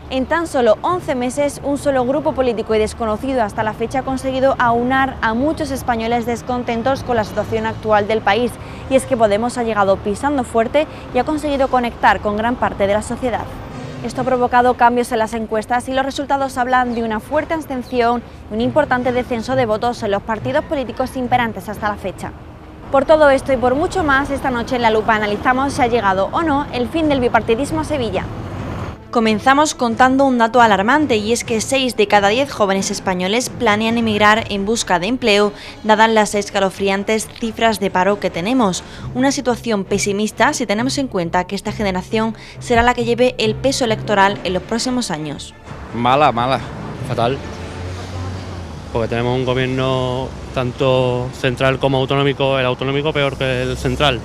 En tan solo 11 meses, un solo grupo político y desconocido hasta la fecha ha conseguido aunar a muchos españoles descontentos con la situación actual del país. Y es que Podemos ha llegado pisando fuerte y ha conseguido conectar con gran parte de la sociedad. Esto ha provocado cambios en las encuestas y los resultados hablan de una fuerte abstención y un importante descenso de votos en los partidos políticos imperantes hasta la fecha. Por todo esto y por mucho más, esta noche en La Lupa analizamos si ha llegado o no el fin del bipartidismo a Sevilla. Comenzamos contando un dato alarmante, y es que 6 de cada 10 jóvenes españoles planean emigrar en busca de empleo, dadas las escalofriantes cifras de paro que tenemos. Una situación pesimista si tenemos en cuenta que esta generación será la que lleve el peso electoral en los próximos años. Mala, fatal, porque tenemos un gobierno tanto central como autonómico, el autonómico peor que el central,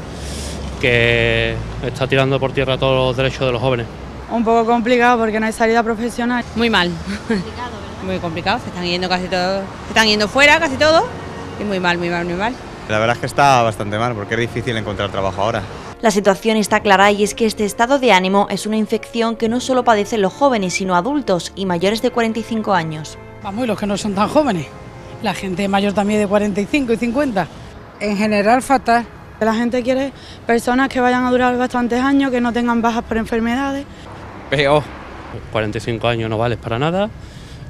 que está tirando por tierra todos los derechos de los jóvenes. Un poco complicado porque no hay salida profesional. Muy mal. Complicado, ¿verdad? Muy complicado, se están yendo casi todos, se están yendo fuera casi todos y muy mal. La verdad es que está bastante mal porque es difícil encontrar trabajo ahora. La situación está clara, y es que este estado de ánimo es una infección que no solo padecen los jóvenes, sino adultos y mayores de 45 años. Vamos, y los que no son tan jóvenes. La gente mayor también de 45 y 50. En general, fatal. La gente quiere personas que vayan a durar bastantes años, que no tengan bajas por enfermedades. Peor. 45 años no vales para nada,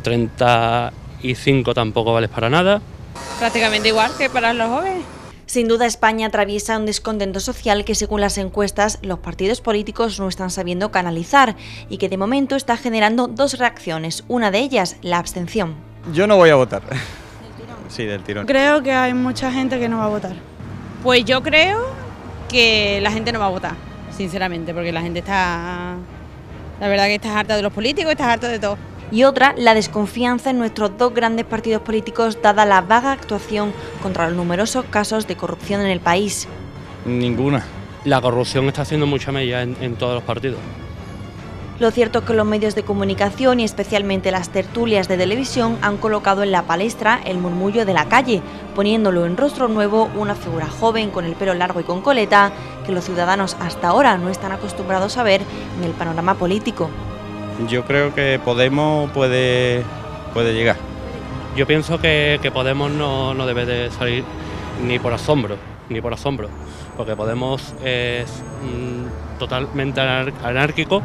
35 tampoco vales para nada. Prácticamente igual que para los jóvenes. Sin duda, España atraviesa un descontento social que, según las encuestas, los partidos políticos no están sabiendo canalizar y que de momento está generando dos reacciones, una de ellas la abstención. Yo no voy a votar. Sí, del tirón. Creo que hay mucha gente que no va a votar. Pues yo creo que la gente no va a votar, sinceramente, porque la gente está... La verdad que estás harta de los políticos, estás harta de todo. Y otra, la desconfianza en nuestros dos grandes partidos políticos, dada la vaga actuación contra los numerosos casos de corrupción en el país. Ninguna. La corrupción está haciendo mucha mella en todos los partidos. Lo cierto es que los medios de comunicación y especialmente las tertulias de televisión han colocado en la palestra el murmullo de la calle, poniéndolo en rostro nuevo una figura joven con el pelo largo y con coleta que los ciudadanos hasta ahora no están acostumbrados a ver en el panorama político. Yo creo que Podemos puede llegar. Yo pienso que Podemos no debe de salir ni por asombro, porque Podemos es totalmente anárquico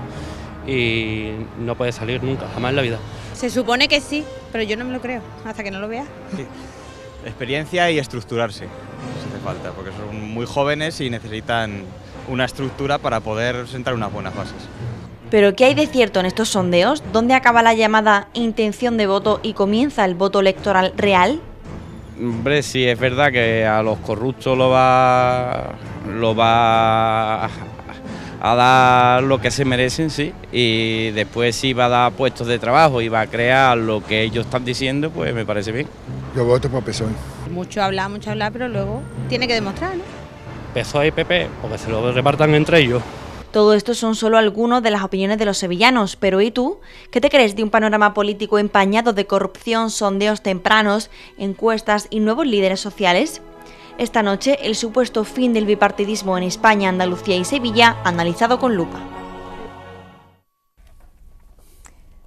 y no puede salir nunca, jamás en la vida. Se supone que sí, pero yo no me lo creo, hasta que no lo vea. Sí. Experiencia y estructurarse, eso hace falta, porque son muy jóvenes y necesitan una estructura para poder sentar unas buenas bases. ¿Pero qué hay de cierto en estos sondeos? ¿Dónde acaba la llamada intención de voto y comienza el voto electoral real? Hombre, sí, es verdad que a los corruptos lo va a dar lo que se merecen, sí, y después si va a dar puestos de trabajo y va a crear lo que ellos están diciendo, pues me parece bien. Yo voto por PSOE. Mucho hablar, pero luego tiene que demostrar, ¿no? PSOE y PP, porque se lo repartan entre ellos. Todo esto son solo algunas de las opiniones de los sevillanos, pero ¿y tú? ¿Qué te crees de un panorama político empañado de corrupción, sondeos tempranos, encuestas y nuevos líderes sociales? Esta noche, el supuesto fin del bipartidismo en España, Andalucía y Sevilla, analizado con lupa.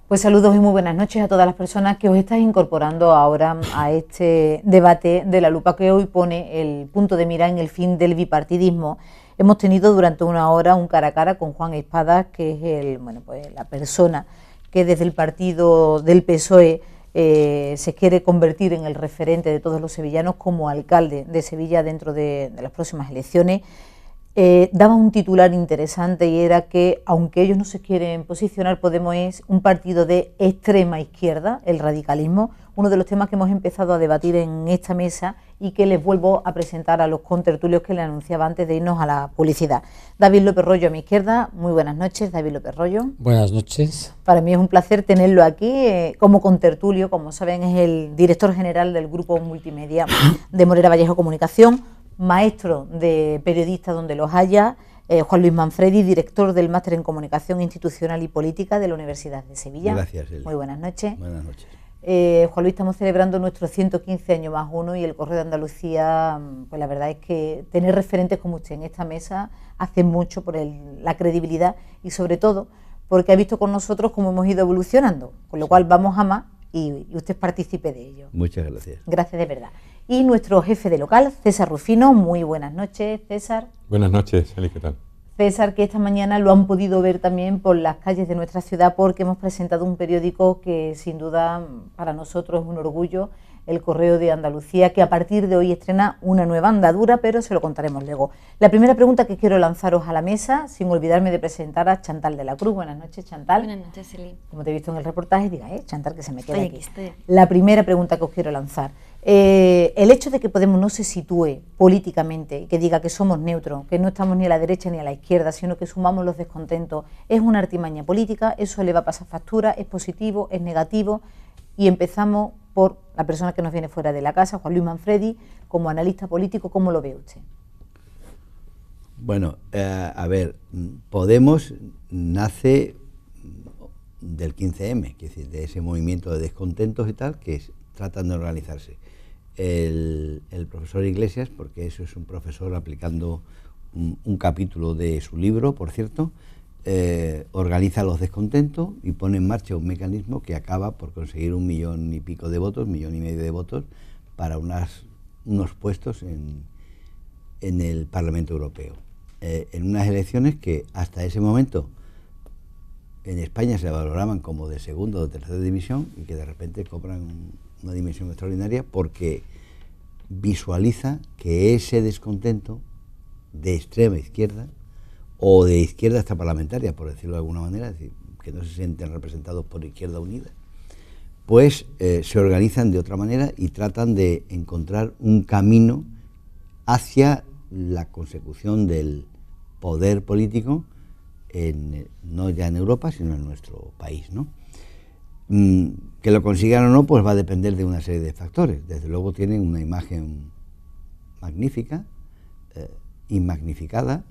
Pues saludos y muy buenas noches a todas las personas que os estáis incorporando ahora a este debate de La Lupa, que hoy pone el punto de mira en el fin del bipartidismo. Hemos tenido durante una hora un cara a cara con Juan Espadas, que es la persona que desde el partido del PSOE se quiere convertir en el referente de todos los sevillanos como alcalde de Sevilla dentro de las próximas elecciones. Daba un titular interesante, y era que, aunque ellos no se quieren posicionar, Podemos es un partido de extrema izquierda, el radicalismo, uno de los temas que hemos empezado a debatir en esta mesa y que les vuelvo a presentar a los contertulios que les anunciaba antes de irnos a la publicidad. David López Rollo a mi izquierda. Muy buenas noches, David López Rollo. Buenas noches. Para mí es un placer tenerlo aquí como contertulio. Como saben, es el director general del Grupo Multimedia de Morera Vallejo Comunicación, maestro de periodistas donde los haya, Juan Luis Manfredi, director del Máster en Comunicación Institucional y Política de la Universidad de Sevilla. Gracias, Eli. Muy buenas noches. Buenas noches. Juan Luis, estamos celebrando nuestro 115 años más uno, y el Correo de Andalucía, pues la verdad es que tener referentes como usted en esta mesa hace mucho por la credibilidad y sobre todo porque ha visto con nosotros cómo hemos ido evolucionando, con lo cual vamos a más y usted participe de ello. Muchas gracias. Gracias de verdad. Y nuestro jefe de local, César Rufino. Muy buenas noches, César. Buenas noches, Eli, ¿qué tal? César, que esta mañana lo han podido ver también por las calles de nuestra ciudad, porque hemos presentado un periódico que sin duda para nosotros es un orgullo, El Correo de Andalucía, que a partir de hoy estrena una nueva andadura, pero se lo contaremos luego. La primera pregunta que quiero lanzaros a la mesa, sin olvidarme de presentar a Chantal de la Cruz. Buenas noches, Chantal. Buenas noches, Eli. Como te he visto en el reportaje, diga, Chantal, que se me queda Estoy aquí. estoy. La primera pregunta que os quiero lanzar. El hecho de que Podemos no se sitúe políticamente, que diga que somos neutros, que no estamos ni a la derecha ni a la izquierda, sino que sumamos los descontentos, ¿es una artimaña política? ¿Eso le va a pasar factura? ¿Es positivo? ¿Es negativo? Y empezamos por la persona que nos viene fuera de la casa, Juan Luis Manfredi, como analista político, ¿cómo lo ve usted? Bueno, a ver, Podemos nace del 15M, que es decir, de ese movimiento de descontentos y tal, que tratan de organizarse. El profesor Iglesias, porque eso es un profesor aplicando un capítulo de su libro, por cierto, organiza los descontentos y pone en marcha un mecanismo que acaba por conseguir 1,5 millones de votos, 1,5 millones de votos para unos puestos en el Parlamento Europeo. En unas elecciones que hasta ese momento en España se valoraban como de segunda o de tercera división y que de repente cobran una dimensión extraordinaria porque visualiza que ese descontento de extrema izquierda o de izquierda hasta parlamentaria, por decirlo de alguna manera, es decir, que no se sienten representados por Izquierda Unida, pues se organizan de otra manera y tratan de encontrar un camino hacia la consecución del poder político, no ya en Europa, sino en nuestro país, ¿no? Que lo consigan o no, pues va a depender de una serie de factores. Desde luego tienen una imagen magnífica y magnificada,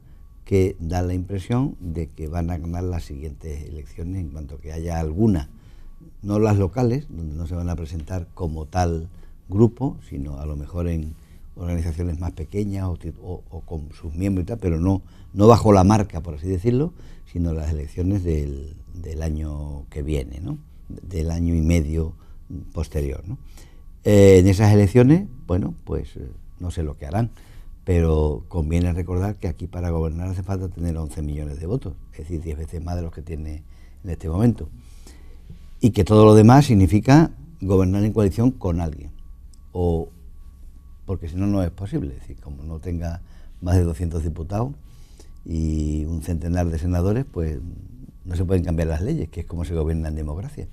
que da la impresión de que van a ganar las siguientes elecciones en cuanto que haya alguna, no las locales, donde no se van a presentar como tal grupo, sino a lo mejor en organizaciones más pequeñas o con sus miembros y tal, pero no bajo la marca, por así decirlo, sino las elecciones del año que viene, ¿no? Del año y medio posterior, ¿no? En esas elecciones, bueno, pues no sé lo que harán, pero conviene recordar que aquí para gobernar hace falta tener 11 millones de votos, es decir, 10 veces más de los que tiene en este momento. Y que todo lo demás significa gobernar en coalición con alguien, porque si no, no es posible. Es decir, como no tenga más de 200 diputados y un centenar de senadores, pues no se pueden cambiar las leyes, que es como se gobierna en democracia,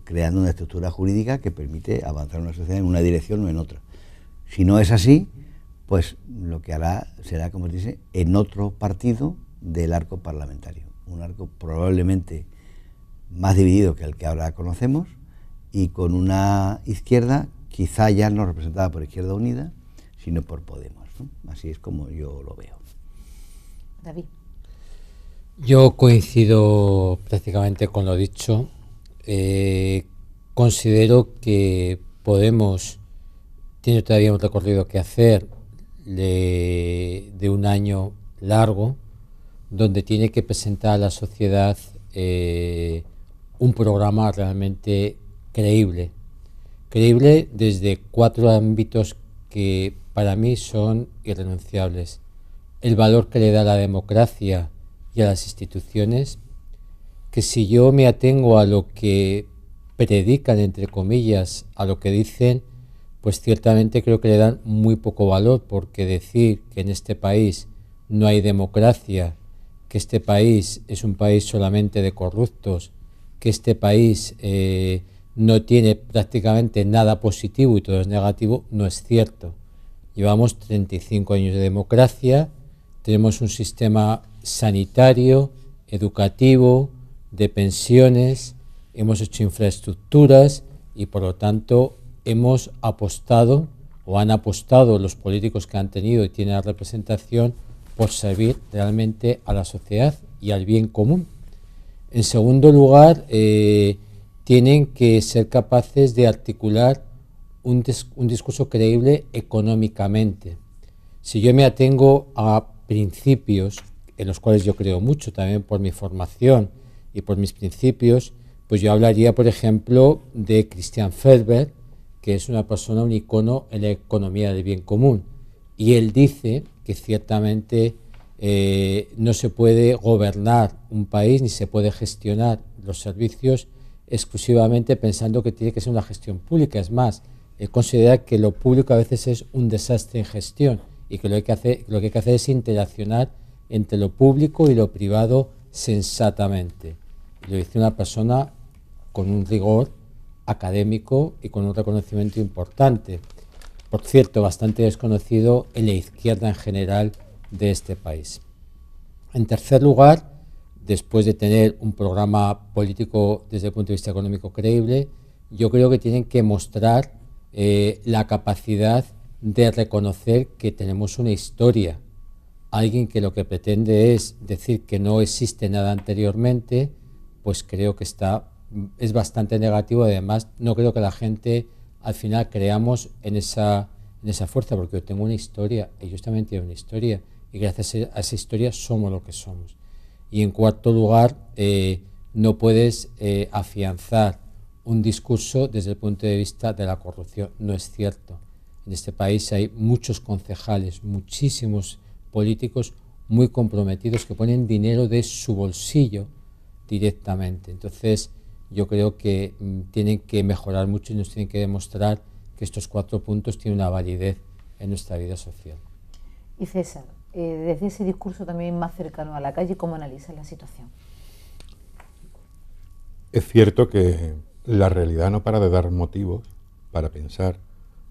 creando una estructura jurídica que permite avanzar una sociedad en una dirección o en otra. Si no es así, pues lo que hará será, como se dice, en otro partido del arco parlamentario. Un arco probablemente más dividido que el que ahora conocemos y con una izquierda quizá ya no representada por Izquierda Unida, sino por Podemos, ¿no? Así es como yo lo veo. David. Yo coincido prácticamente con lo dicho. Considero que Podemos tiene todavía un recorrido que hacer de un año largo, donde tiene que presentar a la sociedad un programa realmente creíble desde 4 ámbitos que para mí son irrenunciables: el valor que le da a la democracia y a las instituciones, que si yo me atengo a lo que predican, entre comillas, a lo que dicen, pues ciertamente creo que le dan muy poco valor, porque decir que en este país no hay democracia, que este país es un país solamente de corruptos, que este país no tiene prácticamente nada positivo y todo es negativo, no es cierto. Llevamos 35 años de democracia, tenemos un sistema sanitario, educativo, de pensiones, hemos hecho infraestructuras y por lo tanto hemos apostado o han apostado los políticos que han tenido y tienen la representación por servir realmente a la sociedad y al bien común. En segundo lugar, tienen que ser capaces de articular un discurso creíble económicamente. Si yo me atengo a principios en los cuales yo creo mucho, también por mi formación y por mis principios, pues yo hablaría, por ejemplo, de Christian Ferber, que es una persona, un icono en la economía del bien común. Y él dice que ciertamente no se puede gobernar un país ni se puede gestionar los servicios exclusivamente pensando que tiene que ser una gestión pública. Es más, él considera que lo público a veces es un desastre en gestión y que lo que hay que hacer es interaccionar entre lo público y lo privado sensatamente. Lo dice una persona con un rigor académico y con un reconocimiento importante, por cierto, bastante desconocido en la izquierda en general de este país. En tercer lugar, después de tener un programa político desde el punto de vista económico creíble, yo creo que tienen que mostrar la capacidad de reconocer que tenemos una historia. Alguien que lo que pretende es decir que no existe nada anteriormente, pues creo que es bastante negativo. Además, no creo que la gente al final creamos en esa fuerza, porque yo tengo una historia, ellos también tienen una historia, y gracias a esa historia somos lo que somos. Y en cuarto lugar, no puedes afianzar un discurso desde el punto de vista de la corrupción. No es cierto. En este país hay muchos concejales, muchísimos políticos muy comprometidos que ponen dinero de su bolsillo directamente. Entonces, yo creo que tienen que mejorar mucho y nos tienen que demostrar que estos 4 puntos tienen una validez en nuestra vida social. Y César, desde ese discurso también más cercano a la calle, ¿cómo analizas la situación? Es cierto que la realidad no para de dar motivos para pensar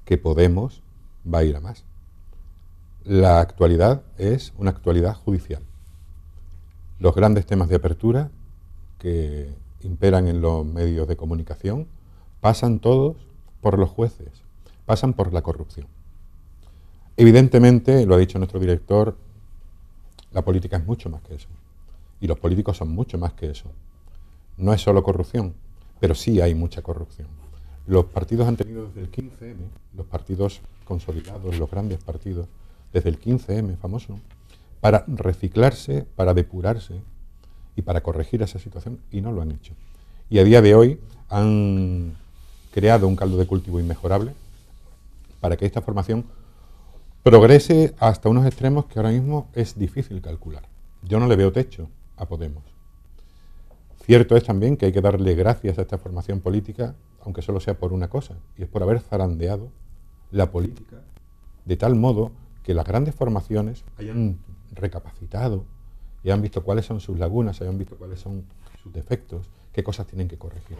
que Podemos va a ir a más. La actualidad es una actualidad judicial. Los grandes temas de apertura que imperan en los medios de comunicación pasan todos por los jueces, pasan por la corrupción. Evidentemente, lo ha dicho nuestro director, la política es mucho más que eso. Y los políticos son mucho más que eso. No es solo corrupción, pero sí hay mucha corrupción. Los partidos han tenido desde el 15M, los partidos consolidados, los grandes partidos, desde el 15M famoso, para reciclarse, para depurarse y para corregir esa situación, y no lo han hecho. Y a día de hoy han creado un caldo de cultivo inmejorable para que esta formación progrese hasta unos extremos que ahora mismo es difícil calcular. Yo no le veo techo a Podemos. Cierto es también que hay que darle gracias a esta formación política, aunque solo sea por una cosa, y es por haber zarandeado la política de tal modo que las grandes formaciones hayan recapacitado y hayan visto cuáles son sus lagunas, hayan visto cuáles son sus defectos, qué cosas tienen que corregir.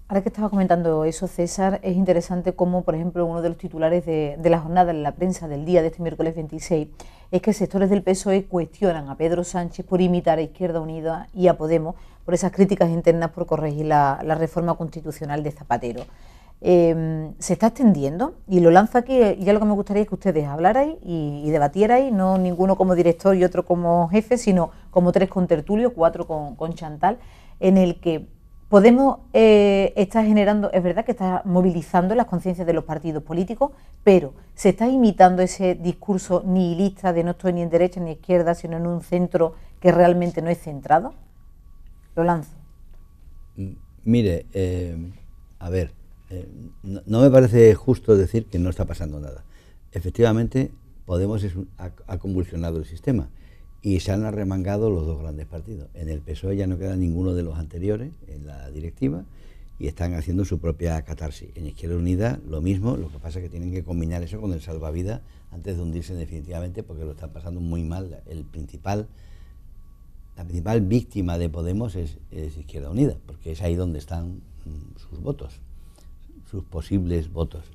Ahora que estaba comentando eso, César, es interesante cómo, por ejemplo, uno de los titulares de la jornada en la prensa del día de este miércoles 26 es que sectores del PSOE cuestionan a Pedro Sánchez por imitar a Izquierda Unida y a Podemos por esas críticas internas por corregir la reforma constitucional de Zapatero. Se está extendiendo y lo lanzo aquí, y ya lo que me gustaría es que ustedes hablarais y debatierais, no ninguno como director y otro como jefe, sino como 3 con Tertulio, 4 con Chantal, en el que Podemos está generando, es verdad que está movilizando las conciencias de los partidos políticos, pero se está imitando ese discurso nihilista de no estoy ni en derecha ni en izquierda, sino en un centro que realmente no es centrado. Lo lanzo. Mire, a ver, no me parece justo decir que no está pasando nada. Efectivamente, Podemos ha convulsionado el sistema y se han arremangado los 2 grandes partidos. En el PSOE ya no queda ninguno de los anteriores en la directiva y están haciendo su propia catarsis. En Izquierda Unida lo mismo, lo que pasa es que tienen que combinar eso con el salvavidas antes de hundirse definitivamente, porque lo están pasando muy mal. La principal víctima de Podemos es Izquierda Unida, porque es ahí donde están sus votos, sus posibles votos.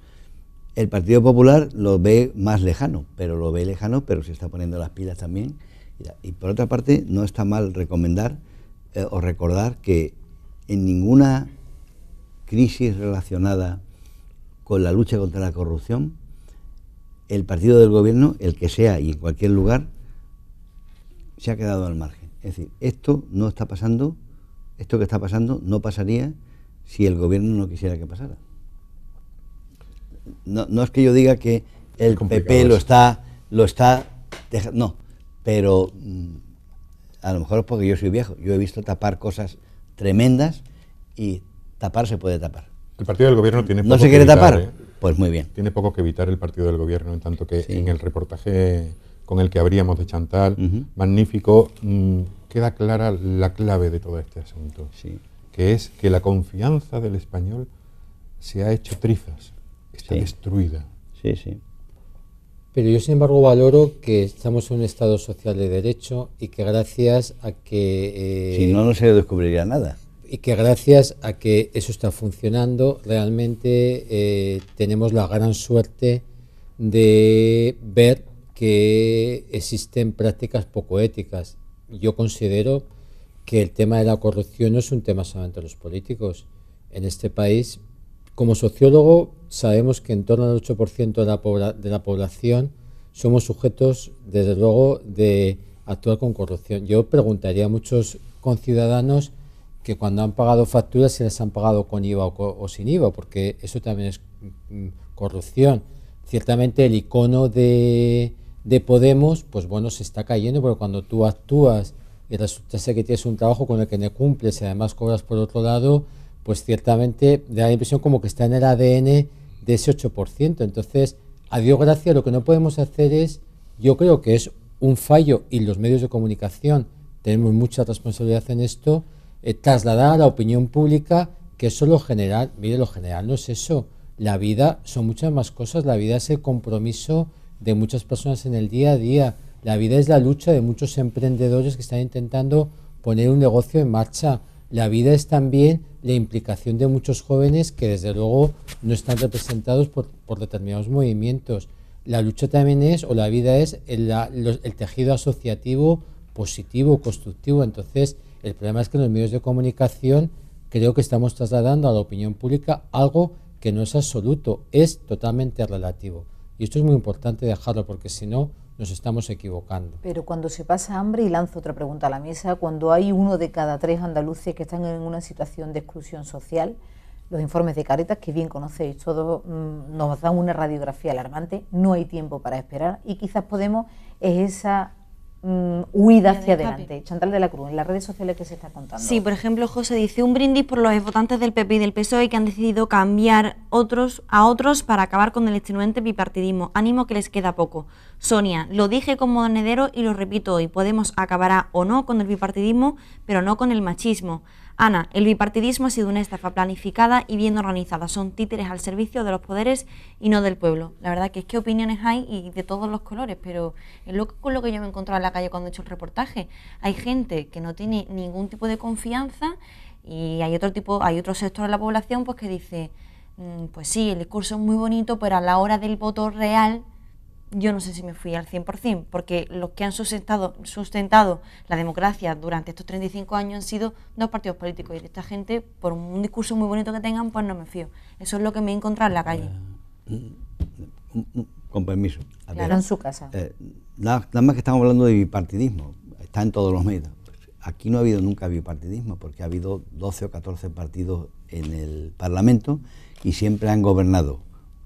El Partido Popular lo ve más lejano, pero se está poniendo las pilas también. Y por otra parte, no está mal recomendar o recordar que en ninguna crisis relacionada con la lucha contra la corrupción, el partido del gobierno, el que sea y en cualquier lugar, se ha quedado al margen. Es decir, esto no está pasando, esto que está pasando no pasaría si el gobierno no quisiera que pasara. No es que yo diga que el PP lo está dejando, no. Pero a lo mejor es porque yo soy viejo, yo he visto tapar cosas tremendas y tapar se puede tapar. El partido del gobierno tiene poco ¿No se quiere tapar? Pues muy bien. Tiene poco que evitar el partido del gobierno, en tanto que en el reportaje con el que abríamos de Chantal, magnífico, queda clara la clave de todo este asunto, que es que la confianza del español se ha hecho trizas, está destruida. Sí, sí. Pero yo, sin embargo, valoro que estamos en un Estado social de derecho y que gracias a que... si no, no se descubriría nada. Y que gracias a que eso está funcionando, realmente tenemos la gran suerte de ver que existen prácticas poco éticas. Yo considero que el tema de la corrupción no es un tema solamente de los políticos. En este país, como sociólogo, sabemos que en torno al 8% de la población somos sujetos, desde luego, de actuar con corrupción. Yo preguntaría a muchos conciudadanos que cuando han pagado facturas se les han pagado con IVA o sin IVA, porque eso también es corrupción. Ciertamente el icono de Podemos, pues bueno, se está cayendo, pero cuando tú actúas y resulta ser que tienes un trabajo con el que no cumples y además cobras por otro lado, pues ciertamente da la impresión como que está en el ADN de ese 8%. Entonces, a Dios gracias, lo que no podemos hacer es, yo creo que es un fallo, y los medios de comunicación tenemos mucha responsabilidad en esto, trasladar a la opinión pública que eso lo general. Mire, lo general no es eso. La vida son muchas más cosas. La vida es el compromiso de muchas personas en el día a día. La vida es la lucha de muchos emprendedores que están intentando poner un negocio en marcha. La vida es también la implicación de muchos jóvenes que desde luego no están representados por determinados movimientos. La lucha también es, o la vida es, el tejido asociativo positivo, constructivo. Entonces, el problema es que en los medios de comunicación creo que estamos trasladando a la opinión pública algo que no es absoluto, es totalmente relativo. Y esto es muy importante dejarlo, porque si no, nos estamos equivocando. Pero cuando se pasa hambre, y lanzo otra pregunta a la mesa, cuando hay 1 de cada 3 andaluces que están en una situación de exclusión social, los informes de Cáritas, que bien conocéis todos, nos dan una radiografía alarmante, no hay tiempo para esperar, y quizás Podemos es esa huida hacia adelante. Chantal de la Cruz, en las redes sociales, ¿qué se está contando? Sí, por ejemplo, José dice: un brindis por los votantes del PP y del PSOE que han decidido cambiar a otros para acabar con el extenuante bipartidismo. Ánimo, que les queda poco. Sonia: lo dije con monedero y lo repito hoy. Podemos acabará o no con el bipartidismo, pero no con el machismo. Ana: el bipartidismo ha sido una estafa planificada y bien organizada. Son títeres al servicio de los poderes y no del pueblo. La verdad que es que opiniones hay y de todos los colores, pero es con lo que yo me he encontrado en la calle cuando he hecho el reportaje. Hay gente que no tiene ningún tipo de confianza y hay otro sector de la población pues que dice, pues sí, el discurso es muy bonito, pero a la hora del voto real yo no sé si me fui al 100%, porque los que han sustentado la democracia durante estos 35 años han sido 2 partidos políticos, y de esta gente, por un discurso muy bonito que tengan, pues no me fío. Eso es lo que me he encontrado en la calle. Con permiso. Claro, en su casa. Nada más que estamos hablando de bipartidismo, está en todos los medios. Aquí no ha habido nunca bipartidismo, porque ha habido 12 o 14 partidos en el Parlamento y siempre han gobernado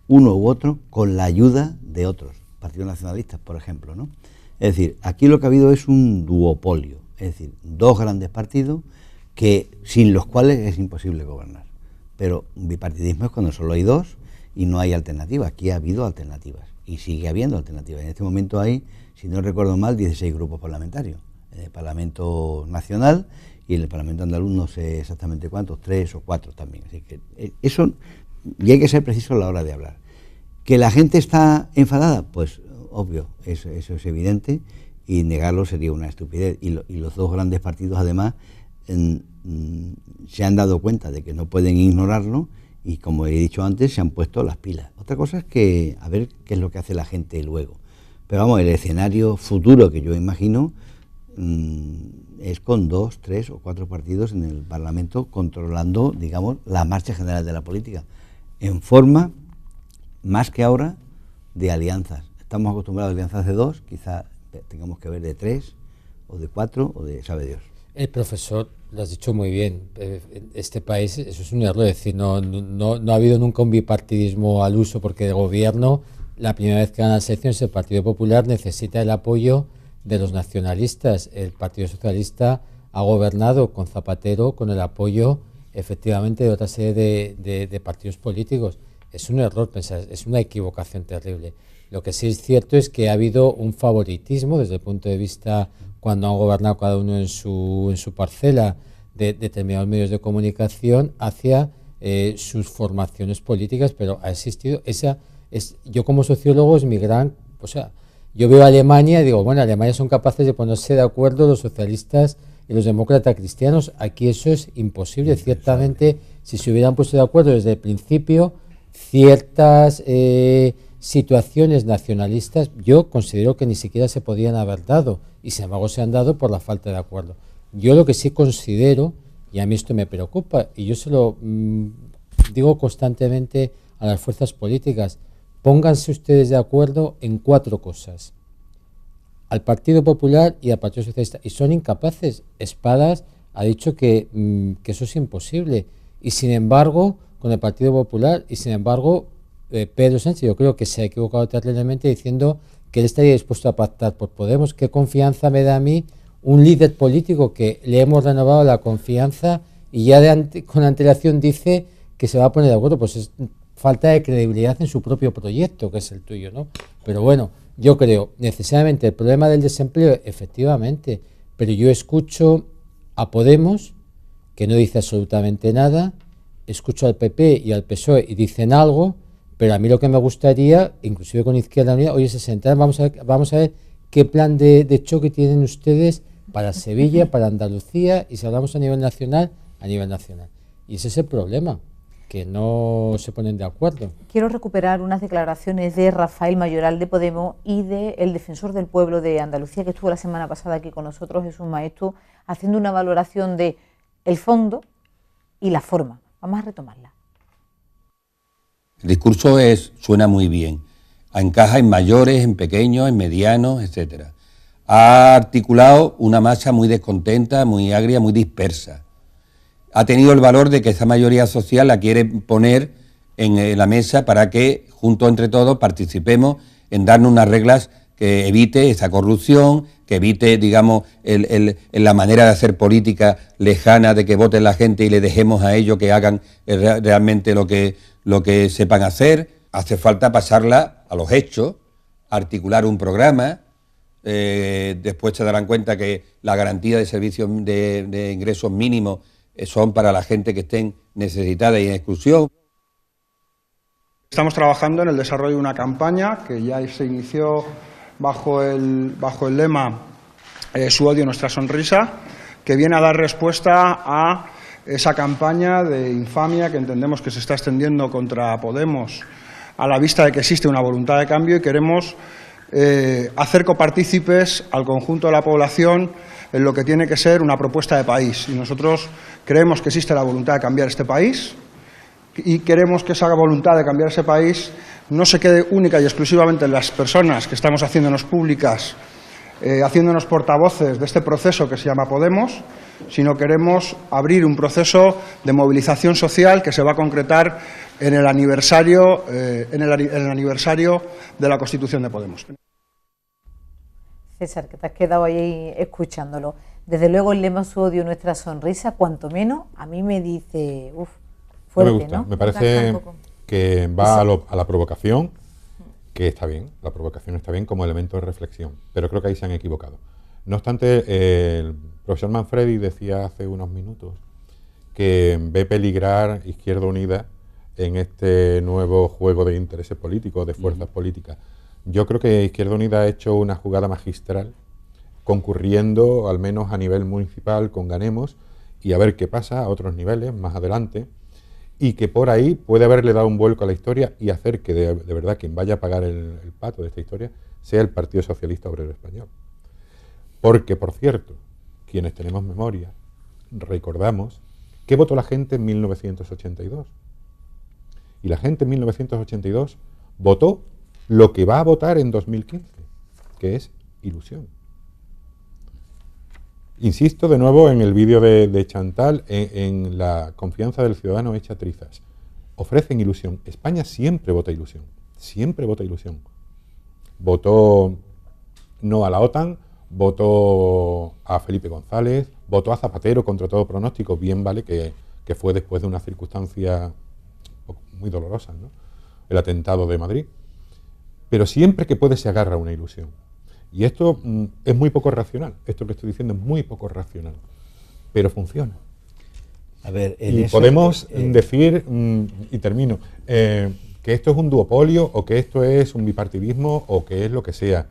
uno u otro con la ayuda de otros. Partidos nacionalistas, por ejemplo, ¿no? Es decir, aquí lo que ha habido es un duopolio, es decir, 2 grandes partidos sin los cuales es imposible gobernar. Pero un bipartidismo es cuando solo hay 2 y no hay alternativas. Aquí ha habido alternativas y sigue habiendo alternativas. En este momento hay, si no recuerdo mal, 16 grupos parlamentarios en el Parlamento Nacional, y en el Parlamento Andaluz no sé exactamente cuántos, 3 o 4 también. Así que eso, y hay que ser preciso a la hora de hablar. ¿Que la gente está enfadada? Pues obvio, eso es evidente, y negarlo sería una estupidez. Y los 2 grandes partidos, además, se han dado cuenta de que no pueden ignorarlo y, como he dicho antes, se han puesto las pilas. Otra cosa es que a ver qué es lo que hace la gente luego. Pero vamos, el escenario futuro que yo imagino es con 2, 3 o 4 partidos en el Parlamento controlando, digamos, la marcha general de la política, en forma, más que ahora, de alianzas. Estamos acostumbrados a alianzas de 2, quizá tengamos que ver de 3 o de 4 o de sabe Dios. El profesor lo has dicho muy bien. Este país, eso es un error, es decir, no ha habido nunca un bipartidismo al uso, porque el gobierno, la primera vez que gana las elecciones, el Partido Popular necesita el apoyo de los nacionalistas. El Partido Socialista ha gobernado con Zapatero con el apoyo efectivamente de otra serie de partidos políticos. Es un error pensar, es una equivocación terrible. Lo que sí es cierto es que ha habido un favoritismo desde el punto de vista, cuando han gobernado cada uno en su parcela, de determinados medios de comunicación hacia sus formaciones políticas, pero ha existido yo como sociólogo es mi gran, o sea, yo veo a Alemania y digo, bueno, Alemania son capaces de ponerse de acuerdo los socialistas y los demócratas cristianos. Aquí eso es imposible. Ciertamente, si se hubieran puesto de acuerdo desde el principio, ciertas situaciones nacionalistas yo considero que ni siquiera se podían haber dado, y sin embargo se han dado por la falta de acuerdo. Yo lo que sí considero, y a mí esto me preocupa, y yo se lo digo constantemente a las fuerzas políticas, pónganse ustedes de acuerdo en 4 cosas: al Partido Popular y al Partido Socialista, y son incapaces. Espadas ha dicho que eso es imposible, y sin embargo con el Partido Popular, y sin embargo Pedro Sánchez yo creo que se ha equivocado terriblemente diciendo que él estaría dispuesto a pactar por Podemos. ¿Qué confianza me da a mí un líder político que le hemos renovado la confianza y ya con antelación dice que se va a poner de acuerdo? Pues es falta de credibilidad en su propio proyecto, que es el tuyo, ¿no? Pero bueno, yo creo necesariamente el problema del desempleo, efectivamente, pero yo escucho a Podemos, que no dice absolutamente nada, escucho al PP y al PSOE y dicen algo, pero a mí lo que me gustaría, inclusive con Izquierda Unida, oye, se sentan, vamos a ver qué plan de choque tienen ustedes para Sevilla, para Andalucía, y si hablamos a nivel nacional, a nivel nacional. Y ese es el problema, que no se ponen de acuerdo. Quiero recuperar unas declaraciones de Rafael Mayoral de Podemos y del defensor del pueblo de Andalucía, que estuvo la semana pasada aquí con nosotros, Jesús Maestu, haciendo una valoración de el fondo y la forma. Vamos a retomarla. El discurso suena muy bien, encaja en mayores, en pequeños, en medianos, etcétera. Ha articulado una masa muy descontenta, muy agria, muy dispersa. Ha tenido el valor de que esa mayoría social la quiere poner en la mesa para que, juntos entre todos, participemos en darnos unas reglas que evite esa corrupción, que evite, digamos, la manera de hacer política lejana, de que vote la gente y le dejemos a ellos que hagan realmente lo que sepan hacer. Hace falta pasarla a los hechos, articular un programa. Después se darán cuenta que la garantía de servicios de ingresos mínimos son para la gente que estén necesitada y en exclusión. Estamos trabajando en el desarrollo de una campaña que ya se inició bajo el lema Su odio, nuestra sonrisa, que viene a dar respuesta a esa campaña de infamia que entendemos que se está extendiendo contra Podemos a la vista de que existe una voluntad de cambio, y queremos hacer copartícipes al conjunto de la población en lo que tiene que ser una propuesta de país. Y nosotros creemos que existe la voluntad de cambiar este país, y queremos que esa voluntad de cambiar ese país no se quede única y exclusivamente en las personas que estamos haciéndonos públicas, haciéndonos portavoces de este proceso que se llama Podemos, sino queremos abrir un proceso de movilización social que se va a concretar en el aniversario de la Constitución de Podemos. César, que te has quedado ahí escuchándolo. Desde luego el lema Su odio, nuestra sonrisa, cuanto menos, a mí me dice, fuerte, no me gusta, ¿no? Me parece que va a la provocación, que está bien, la provocación está bien como elemento de reflexión, pero creo que ahí se han equivocado. No obstante, el profesor Manfredi decía hace unos minutos que ve peligrar Izquierda Unida en este nuevo juego de intereses políticos, de fuerzas políticas. Yo creo que Izquierda Unida ha hecho una jugada magistral, concurriendo al menos a nivel municipal con Ganemos, y a ver qué pasa a otros niveles más adelante, y que por ahí puede haberle dado un vuelco a la historia y hacer que de verdad quien vaya a pagar el pato de esta historia sea el Partido Socialista Obrero Español. Porque, por cierto, quienes tenemos memoria, recordamos qué votó la gente en 1982. Y la gente en 1982 votó lo que va a votar en 2015, que es ilusión. Insisto de nuevo en el vídeo de Chantal, en la confianza del ciudadano hecha trizas. Ofrecen ilusión. España siempre vota ilusión. Siempre vota ilusión. Votó no a la OTAN, votó a Felipe González, votó a Zapatero contra todo pronóstico, bien vale que fue después de una circunstancia muy dolorosa, ¿no? El atentado de Madrid. Pero siempre que puede se agarra a una ilusión. Y esto es muy poco racional, esto que estoy diciendo es muy poco racional, pero funciona. A ver, y podemos decir, y termino, que esto es un duopolio o que esto es un bipartidismo o que es lo que sea,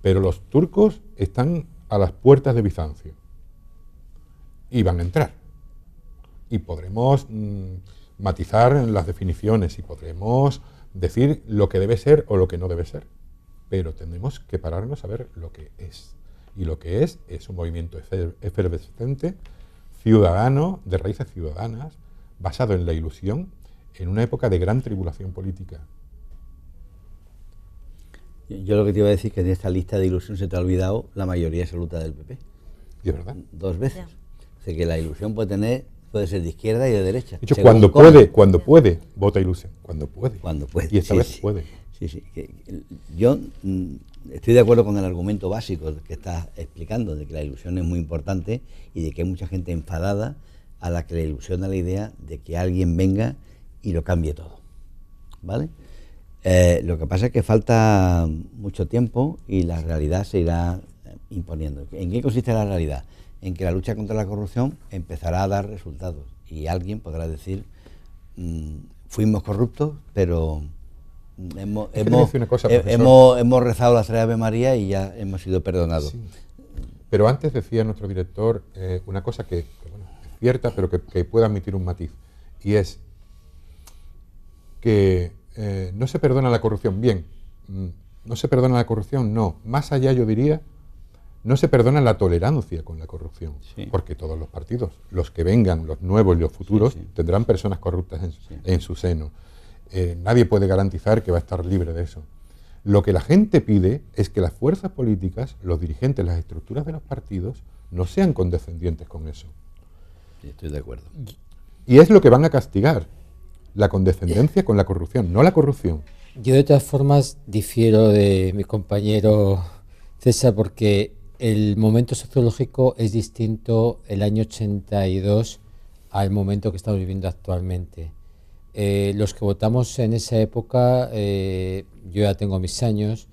pero los turcos están a las puertas de Bizancio y van a entrar. Y podremos matizar las definiciones y podremos decir lo que debe ser o lo que no debe ser, pero tenemos que pararnos a ver lo que es. Y lo que es un movimiento efervescente, ciudadano, de raíces ciudadanas, basado en la ilusión, en una época de gran tribulación política. Yo lo que te iba a decir es que de esta lista de ilusión se te ha olvidado la mayoría absoluta del PP. ¿Y es verdad? 2 veces. O sea que la ilusión puede ser de izquierda y de derecha. De hecho, cuando puede, vota ilusión. Cuando puede. Y esta vez puede. Sí. Yo estoy de acuerdo con el argumento básico que estás explicando, de que la ilusión es muy importante y de que hay mucha gente enfadada a la que le ilusiona la idea de que alguien venga y lo cambie todo. ¿Vale? Lo que pasa es que falta mucho tiempo y la realidad se irá imponiendo. ¿En qué consiste la realidad? En que la lucha contra la corrupción empezará a dar resultados y alguien podrá decir fuimos corruptos, pero hemos rezado las 3 Ave María y ya hemos sido perdonados. Sí. Pero antes decía nuestro director una cosa que bueno, es cierta, pero que puede admitir un matiz, y es que no se perdona la corrupción. Bien, no se perdona la corrupción, no. Más allá yo diría, no se perdona la tolerancia con la corrupción, porque todos los partidos, los que vengan, los nuevos y los futuros, tendrán personas corruptas en su seno. Nadie puede garantizar que va a estar libre de eso. Lo que la gente pide es que las fuerzas políticas, los dirigentes, las estructuras de los partidos, no sean condescendientes con eso. Sí, estoy de acuerdo. Y es lo que van a castigar, la condescendencia con la corrupción, no la corrupción. Yo de todas formas difiero de mi compañero César, porque el momento sociológico es distinto el año 82 al momento que estamos viviendo actualmente. Los que votamos en esa época, yo ya tengo mis años,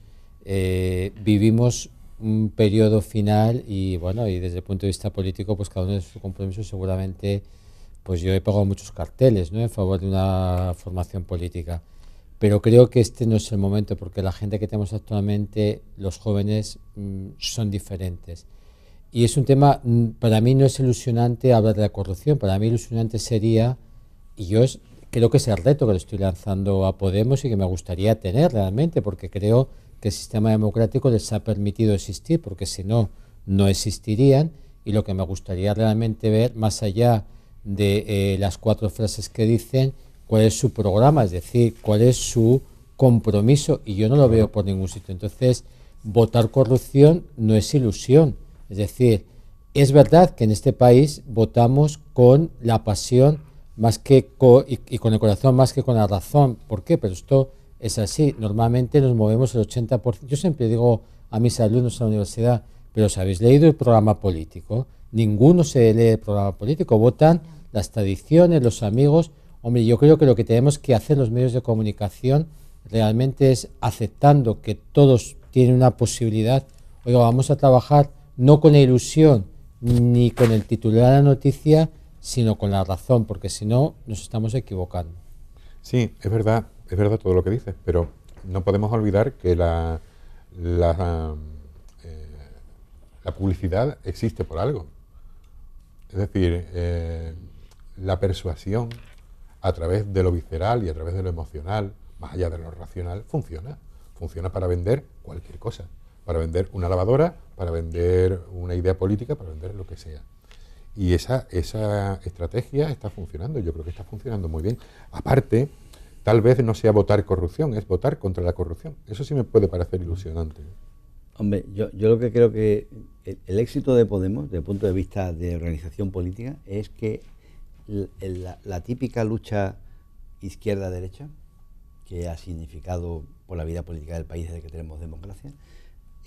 vivimos un periodo final y bueno, y desde el punto de vista político, pues cada uno de sus compromisos seguramente, pues yo he pagado muchos carteles, ¿no?, en favor de una formación política. Pero creo que este no es el momento, porque la gente que tenemos actualmente, los jóvenes, son diferentes. Y es un tema, para mí no es ilusionante hablar de la corrupción, para mí ilusionante sería, y yo creo que es el reto que le estoy lanzando a Podemos y que me gustaría tener realmente, porque creo que el sistema democrático les ha permitido existir, porque si no, no existirían, y lo que me gustaría realmente ver, más allá de las 4 frases que dicen, cuál es su programa, es decir, cuál es su compromiso, y yo no lo veo por ningún sitio. Entonces, votar corrupción no es ilusión, es decir, es verdad que en este país votamos con la pasión más que y con el corazón más que con la razón. ¿Por qué? Pero esto es así. Normalmente nos movemos el 80%. Yo siempre digo a mis alumnos en la universidad, pero ¿os habéis leído el programa político? Ninguno se lee el programa político, votan las tradiciones, los amigos. Hombre, yo creo que lo que tenemos que hacer los medios de comunicación realmente es, aceptando que todos tienen una posibilidad, oiga, vamos a trabajar no con la ilusión ni con el titular de la noticia, sino con la razón, porque si no nos estamos equivocando. Sí, es verdad todo lo que dices, pero no podemos olvidar que la publicidad existe por algo. Es decir, la persuasión a través de lo visceral y a través de lo emocional, más allá de lo racional, funciona. Funciona para vender cualquier cosa, para vender una lavadora, para vender una idea política, para vender lo que sea. Y esa estrategia está funcionando, yo creo que está funcionando muy bien. Aparte, tal vez no sea votar corrupción, es votar contra la corrupción. Eso sí me puede parecer ilusionante. Hombre, yo lo que creo que el éxito de Podemos, desde el punto de vista de organización política, es que la típica lucha izquierda-derecha, que ha significado por la vida política del país desde que tenemos democracia,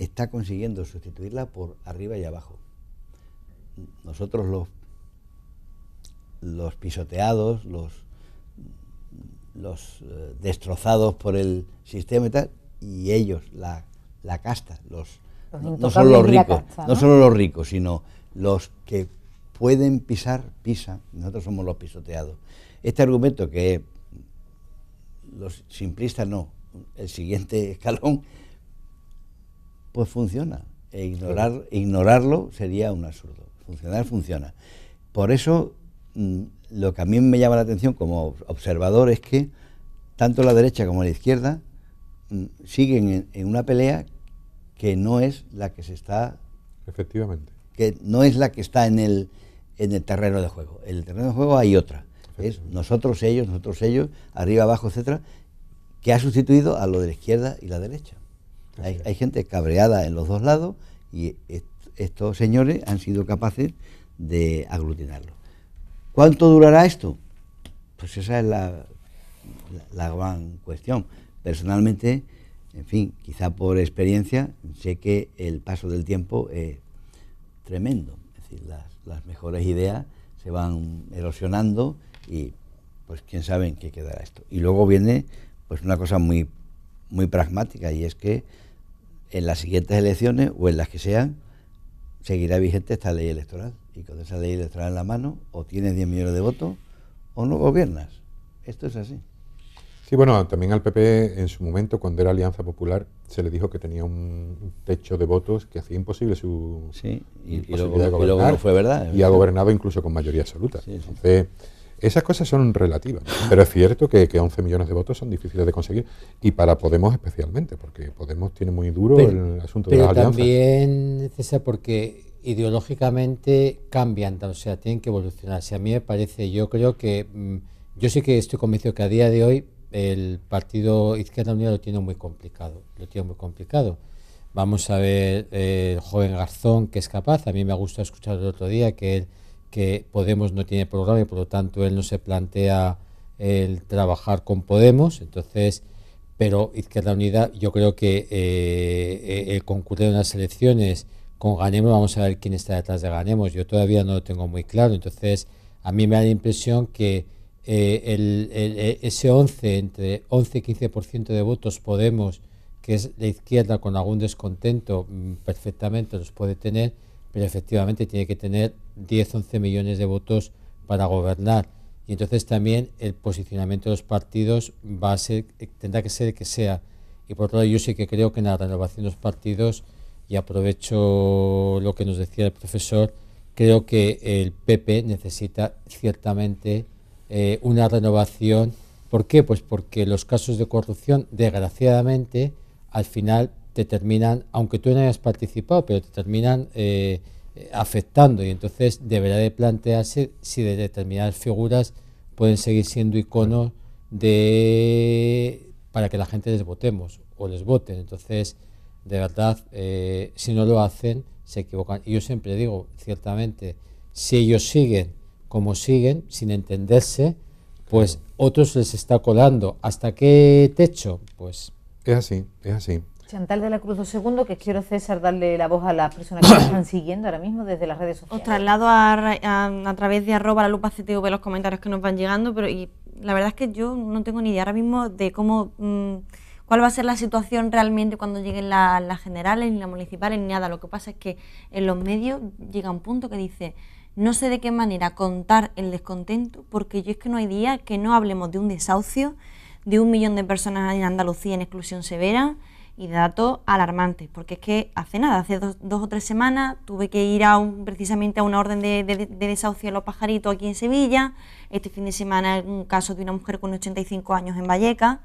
está consiguiendo sustituirla por arriba y abajo. Nosotros los pisoteados, los destrozados por el sistema y tal, y ellos, la casta, no solo los ricos, no solo los ricos, sino los que pueden pisar, pisan. Nosotros somos los pisoteados. Este argumento que los simplistas no, el siguiente escalón, pues funciona. E ignorarlo sería un absurdo. Funcionar funciona. Por eso, lo que a mí me llama la atención como observador es que tanto la derecha como la izquierda siguen en una pelea que no es la que se está... Efectivamente. Que no es la que está en el terreno de juego. En el terreno de juego hay otra. Es nosotros, ellos, arriba, abajo, etcétera, que ha sustituido a lo de la izquierda y la derecha. Hay gente cabreada en los dos lados y estos señores han sido capaces de aglutinarlo. ¿Cuánto durará esto? Pues esa es la gran cuestión. Personalmente, en fin, quizá por experiencia, sé que el paso del tiempo es tremendo. Es decir, las mejores ideas se van erosionando y pues quién sabe en qué quedará esto. Y luego viene pues una cosa muy, muy pragmática, y es que en las siguientes elecciones, o en las que sean, seguirá vigente esta ley electoral. Y con esa ley electoral en la mano, o tienes 10 millones de votos, o no gobiernas. Esto es así. Sí, bueno, también al PP en su momento, cuando era Alianza Popular, se le dijo que tenía un techo de votos que hacía imposible su posibilidad de gobernar. Y luego no fue verdad. Y ha gobernado incluso con mayoría absoluta. Sí, sí. Entonces, esas cosas son relativas, pero es cierto que 11 millones de votos son difíciles de conseguir, y para Podemos especialmente, porque Podemos tiene muy duro el asunto de las alianzas. Pero también, César, porque ideológicamente cambian, o sea, tienen que evolucionarse. A mí me parece, yo creo que, yo sí que estoy convencido que a día de hoy el partido Izquierda Unida lo tiene muy complicado, Vamos a ver el joven Garzón, que es capaz. A mí me ha gustado escuchar el otro día que Podemos no tiene programa y por lo tanto él no se plantea el trabajar con Podemos. Entonces, pero Izquierda Unida, yo creo que el concurrir en las elecciones con Ganemos, vamos a ver quién está detrás de Ganemos. Yo todavía no lo tengo muy claro. Entonces, a mí me da la impresión que ese entre 11 y 15% de votos Podemos, que es la izquierda con algún descontento, perfectamente los puede tener, pero efectivamente tiene que tener 10-11 millones de votos para gobernar. Y entonces también el posicionamiento de los partidos tendrá que ser el que sea. Y por otro lado, yo sí que creo que en la renovación de los partidos, y aprovecho lo que nos decía el profesor, creo que el PP necesita ciertamente una renovación. ¿Por qué? Pues porque los casos de corrupción, desgraciadamente, al final te terminan, aunque tú no hayas participado, pero te terminan afectando, y entonces deberá de plantearse si de determinadas figuras pueden seguir siendo iconos para que la gente les votemos o les voten. Entonces, de verdad, si no lo hacen, se equivocan. Y yo siempre digo, ciertamente, si ellos siguen como siguen, sin entenderse, pues otros les está colando. ¿Hasta qué techo? Pues es así, es así. Chantal de la Cruz, un segundo, que quiero, César, darle la voz a las personas que nos están siguiendo ahora mismo desde las redes sociales. Os traslado a través de @lalupactv los comentarios que nos van llegando, pero la verdad es que yo no tengo ni idea ahora mismo de cómo cuál va a ser la situación realmente cuando lleguen las generales, ni las municipales, ni nada. Lo que pasa es que en los medios llega un punto que dice: no sé de qué manera contar el descontento, porque yo es que no hay día que no hablemos de un desahucio, de 1 millón de personas en Andalucía en exclusión severa, y de datos alarmantes, porque es que hace nada, hace dos o tres semanas tuve que ir precisamente a una orden de desahucio de los pajaritos aquí en Sevilla. Este fin de semana un caso de una mujer con 85 años en Vallecas,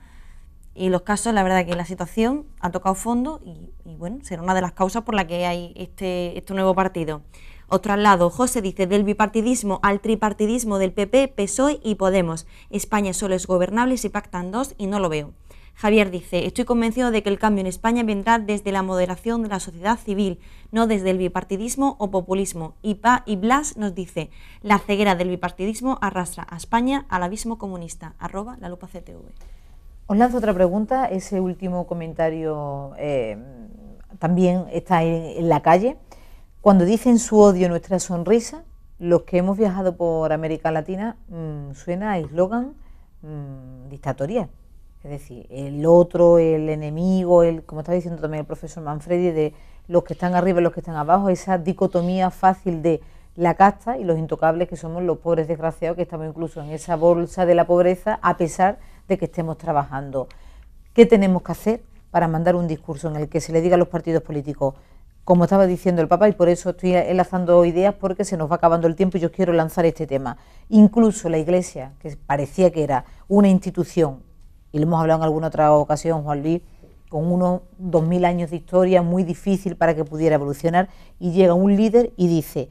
y los casos, la verdad que la situación ha tocado fondo y bueno, será una de las causas por la que hay este nuevo partido. Os traslado, José dice: del bipartidismo al tripartidismo del PP, PSOE y Podemos. España solo es gobernable si pactan dos y no lo veo. Javier dice: estoy convencido de que el cambio en España vendrá desde la moderación de la sociedad civil, no desde el bipartidismo o populismo. Y Blas nos dice: la ceguera del bipartidismo arrastra a España al abismo comunista. @lalupactv. Os lanzo otra pregunta, ese último comentario también está en la calle. Cuando dicen su odio, nuestra sonrisa, los que hemos viajado por América Latina, suena a eslogan dictatorial. Es decir, el otro, el enemigo, como está diciendo también el profesor Manfredi, de los que están arriba y los que están abajo, esa dicotomía fácil de la casta y los intocables que somos los pobres desgraciados, que estamos incluso en esa bolsa de la pobreza a pesar de que estemos trabajando. ¿Qué tenemos que hacer para mandar un discurso en el que se le diga a los partidos políticos, como estaba diciendo el Papa, y por eso estoy enlazando ideas porque se nos va acabando el tiempo y yo quiero lanzar este tema? Incluso la Iglesia, que parecía que era una institución, y lo hemos hablado en alguna otra ocasión, Juan Luis, con unos 2000 años de historia, muy difícil para que pudiera evolucionar, y llega un líder y dice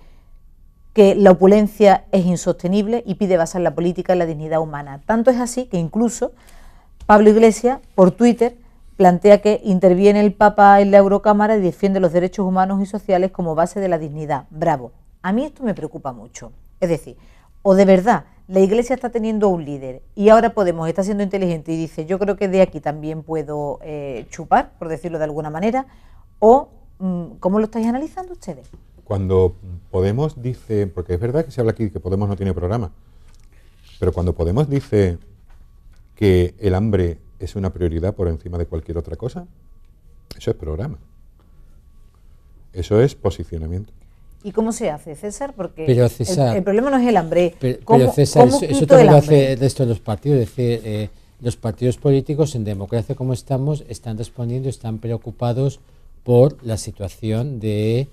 que la opulencia es insostenible y pide basar la política en la dignidad humana. Tanto es así que incluso Pablo Iglesias, por Twitter, plantea que interviene el Papa en la Eurocámara y defiende los derechos humanos y sociales como base de la dignidad. Bravo. A mí esto me preocupa mucho. Es decir, o de verdad la Iglesia está teniendo un líder y ahora Podemos está siendo inteligente y dice, yo creo que de aquí también puedo chupar, por decirlo de alguna manera, o ¿cómo lo estáis analizando ustedes? Cuando Podemos dice, porque es verdad que se habla aquí que Podemos no tiene programa, pero cuando Podemos dice que el hambre es una prioridad por encima de cualquier otra cosa, eso es programa. Eso es posicionamiento. ¿Y cómo se hace, César? Porque pero, César, el problema no es el hambre. Pero César, eso también lo hace el resto de los partidos. Es decir, los partidos políticos en democracia como estamos están respondiendo, están preocupados por la situación de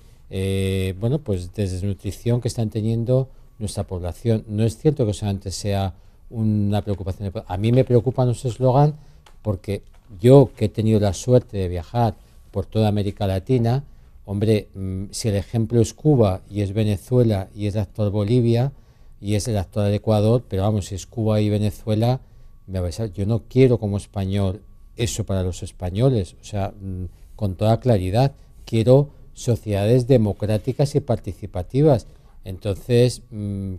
pues de desnutrición que están teniendo nuestra población. No es cierto que solamente sea una preocupación. A mí me preocupa nuestro eslogan porque yo, que he tenido la suerte de viajar por toda América Latina, hombre, si el ejemplo es Cuba y es Venezuela y es el actual Bolivia y es el actual Ecuador, pero vamos, si es Cuba y Venezuela, yo no quiero como español eso para los españoles, o sea, con toda claridad, quiero sociedades democráticas y participativas. Entonces,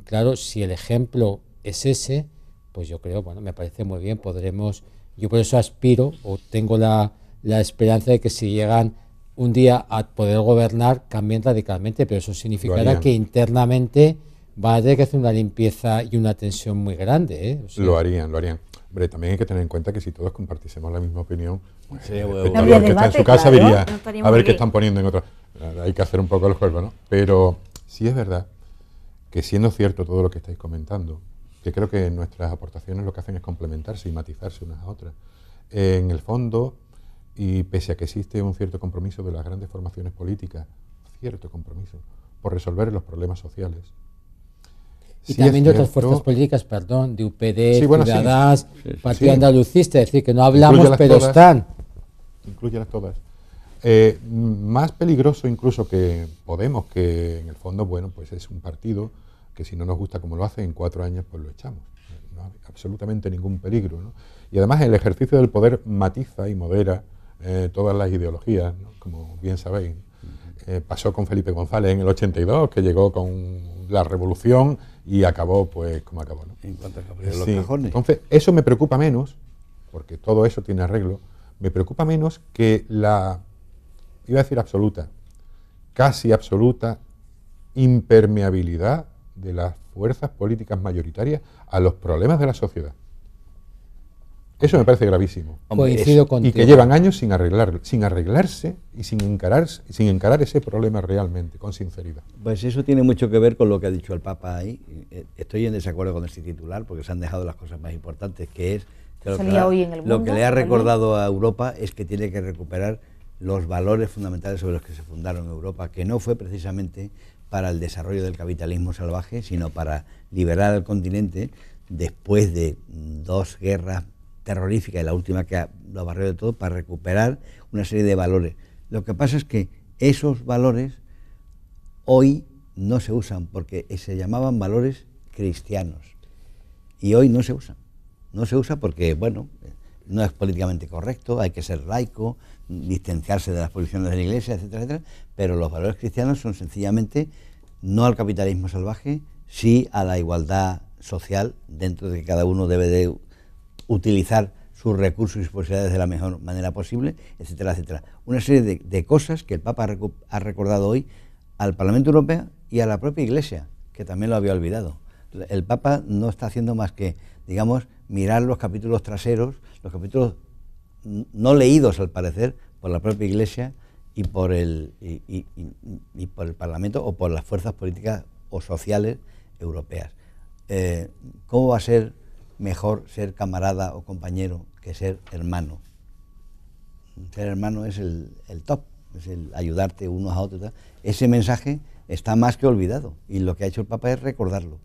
claro, si el ejemplo es ese, pues yo creo, bueno, me parece muy bien, yo por eso aspiro o tengo la esperanza de que si llegan un día a poder gobernar cambien radicalmente, pero eso significará que internamente va a tener que hacer una limpieza y una tensión muy grande, ¿eh? O sea, lo harían. Hombre, también hay que tener en cuenta que si todos compartiésemos la misma opinión, pues, sí, el que está en su casa diría, a ver qué están poniendo en otra. Hay que hacer un poco el juego, ¿no? Pero sí es verdad que, siendo cierto todo lo que estáis comentando, que creo que nuestras aportaciones lo que hacen es complementarse y matizarse unas a otras. En el fondo, y pese a que existe un cierto compromiso de las grandes formaciones políticas, cierto compromiso por resolver los problemas sociales. Y sí, también de otras fuerzas políticas, de UPD, Ciudadanas, Partido Andalucista, es decir, que no hablamos, pero todas, están. Incluyelas todas. Más peligroso incluso que Podemos, que en el fondo, bueno, pues es un partido que si no nos gusta como lo hace, en 4 años pues lo echamos. No hay absolutamente ningún peligro, ¿no? Y además el ejercicio del poder matiza y modera todas las ideologías, ¿no? Como bien sabéis. Pasó con Felipe González en el 82, que llegó con la revolución y acabó pues como acabó, ¿no? En cuanto a los cajones. Entonces, eso me preocupa menos, porque todo eso tiene arreglo, me preocupa menos que la, iba a decir absoluta, casi absoluta impermeabilidad de las fuerzas políticas mayoritarias a los problemas de la sociedad. Eso me parece gravísimo. Coincido contigo. Y que llevan años sin arreglarse y sin encarar ese problema realmente, con sinceridad. Pues eso tiene mucho que ver con lo que ha dicho el Papa ahí. Estoy en desacuerdo con este titular porque se han dejado las cosas más importantes, que es que lo que le ha recordado a Europa es que tiene que recuperar los valores fundamentales sobre los que se fundaron Europa, que no fue precisamente para el desarrollo del capitalismo salvaje, sino para liberar al continente después de 2 guerras terrorífica y la última que lo barrió de todo, para recuperar una serie de valores. Lo que pasa es que esos valores hoy no se usan porque se llamaban valores cristianos y hoy no se usan. No se usa porque, bueno, no es políticamente correcto, hay que ser laico, distanciarse de las posiciones de la Iglesia, etcétera, etcétera, pero los valores cristianos son sencillamente no al capitalismo salvaje, sí a la igualdad social, dentro de que cada uno debe de utilizar sus recursos y sus posibilidades de la mejor manera posible, etcétera, etcétera. Una serie de cosas que el Papa ha recordado hoy al Parlamento Europeo y a la propia Iglesia, que también lo había olvidado. Entonces, el Papa no está haciendo más que, digamos, mirar los capítulos traseros, los capítulos no leídos al parecer por la propia Iglesia y por el Parlamento o por las fuerzas políticas o sociales europeas. ¿Cómo va a ser mejor ser camarada o compañero que ser hermano? Ser hermano es el top, es el ayudarte unos a otros. Ese mensaje está más que olvidado y lo que ha hecho el Papa es recordarlo.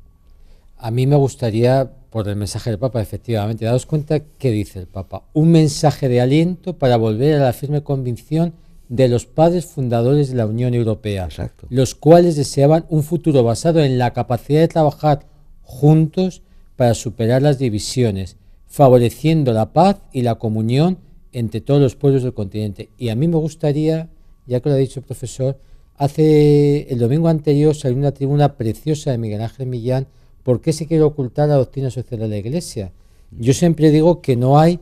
A mí me gustaría, por el mensaje del Papa, efectivamente, daos cuenta qué dice el Papa. Un mensaje de aliento para volver a la firme convicción de los padres fundadores de la Unión Europea, exacto, los cuales deseaban un futuro basado en la capacidad de trabajar juntos para superar las divisiones, favoreciendo la paz y la comunión entre todos los pueblos del continente. Y a mí me gustaría, ya que lo ha dicho el profesor, el domingo anterior salió una tribuna preciosa de Miguel Ángel Millán. ¿Por qué se quiere ocultar la doctrina social de la Iglesia? Yo siempre digo que no hay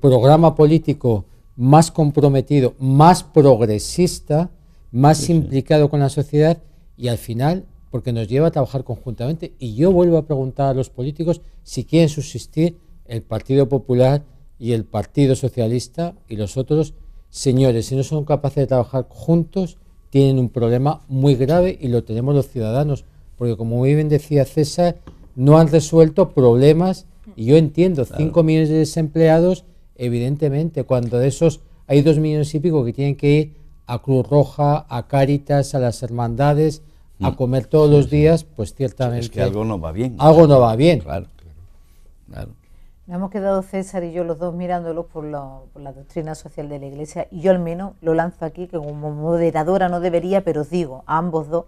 programa político más comprometido, más progresista, más implicado con la sociedad y al final, porque nos lleva a trabajar conjuntamente. Y yo vuelvo a preguntar a los políticos si quieren subsistir el Partido Popular y el Partido Socialista y los otros. Señores, si no son capaces de trabajar juntos, tienen un problema muy grave y lo tenemos los ciudadanos. Porque como muy bien decía César, no han resuelto problemas, y yo entiendo, 5 millones de desempleados, evidentemente, cuando de esos hay 2 millones y pico que tienen que ir a Cruz Roja, a Cáritas, a las hermandades, a comer todos los días, pues ciertamente... Es que algo no va bien. Algo no va bien. Claro. Nos hemos quedado César y yo los dos mirándolos por la doctrina social de la Iglesia, y yo al menos lo lanzo aquí, que como moderadora no debería, pero os digo, a ambos dos,